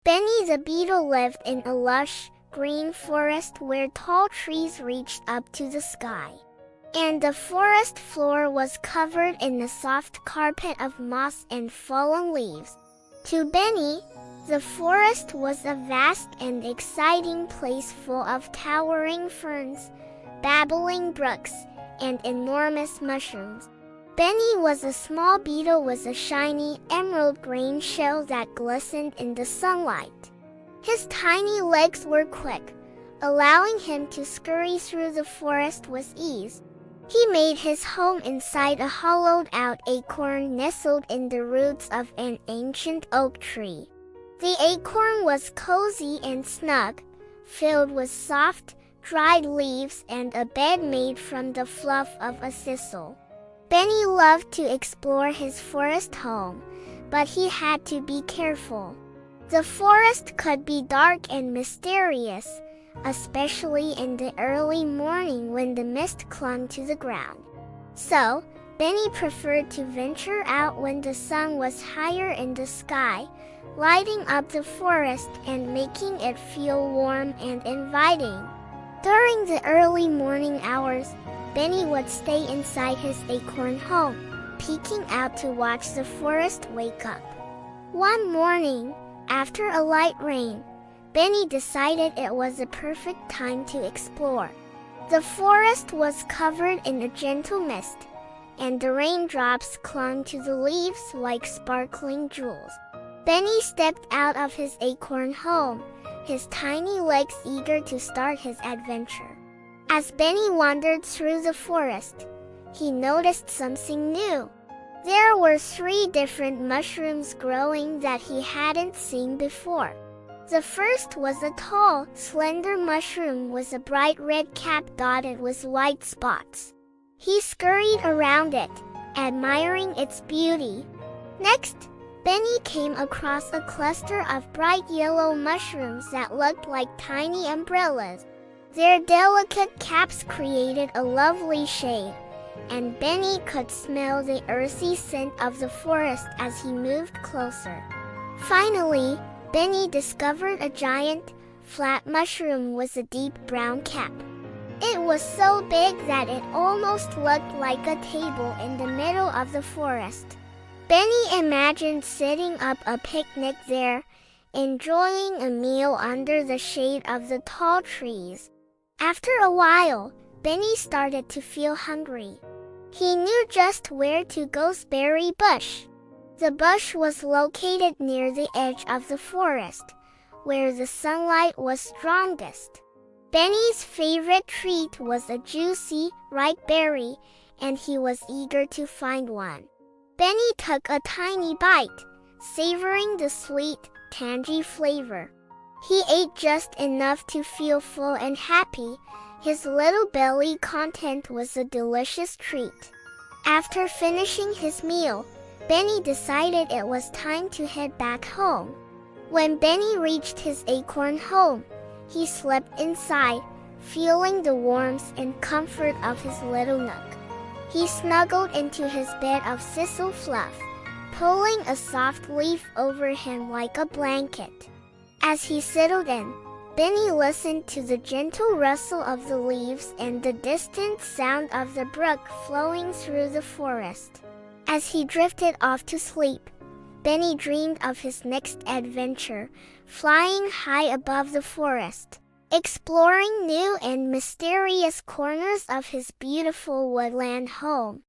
Benny the beetle lived in a lush, green forest where tall trees reached up to the sky. And the forest floor was covered in a soft carpet of moss and fallen leaves. To Benny, the forest was a vast and exciting place full of towering ferns, babbling brooks, and enormous mushrooms. Benny was a small beetle with a shiny emerald green shell that glistened in the sunlight. His tiny legs were quick, allowing him to scurry through the forest with ease. He made his home inside a hollowed-out acorn nestled in the roots of an ancient oak tree. The acorn was cozy and snug, filled with soft, dried leaves and a bed made from the fluff of a thistle. Benny loved to explore his forest home, but he had to be careful. The forest could be dark and mysterious, especially in the early morning when the mist clung to the ground. So, Benny preferred to venture out when the sun was higher in the sky, lighting up the forest and making it feel warm and inviting. During the early morning hours, Benny would stay inside his acorn home, peeking out to watch the forest wake up. One morning, after a light rain, Benny decided it was the perfect time to explore. The forest was covered in a gentle mist, and the raindrops clung to the leaves like sparkling jewels. Benny stepped out of his acorn home, his tiny legs eager to start his adventure. As Benny wandered through the forest, he noticed something new. There were 3 different mushrooms growing that he hadn't seen before. The first was a tall, slender mushroom with a bright red cap dotted with white spots. He scurried around it, admiring its beauty. Next, Benny came across a cluster of bright yellow mushrooms that looked like tiny umbrellas. Their delicate caps created a lovely shade, and Benny could smell the earthy scent of the forest as he moved closer. Finally, Benny discovered a giant, flat mushroom with a deep brown cap. It was so big that it almost looked like a table in the middle of the forest. Benny imagined setting up a picnic there, enjoying a meal under the shade of the tall trees. After a while, Benny started to feel hungry. He knew just where to go's berry bush. The bush was located near the edge of the forest, where the sunlight was strongest. Benny's favorite treat was a juicy, ripe berry, and he was eager to find one. Benny took a tiny bite, savoring the sweet, tangy flavor. He ate just enough to feel full and happy. His little belly content was a delicious treat. After finishing his meal, Benny decided it was time to head back home. When Benny reached his acorn home, he slipped inside, feeling the warmth and comfort of his little nook. He snuggled into his bed of thistle fluff, pulling a soft leaf over him like a blanket. As he settled in, Benny listened to the gentle rustle of the leaves and the distant sound of the brook flowing through the forest. As he drifted off to sleep, Benny dreamed of his next adventure, flying high above the forest, exploring new and mysterious corners of his beautiful woodland home.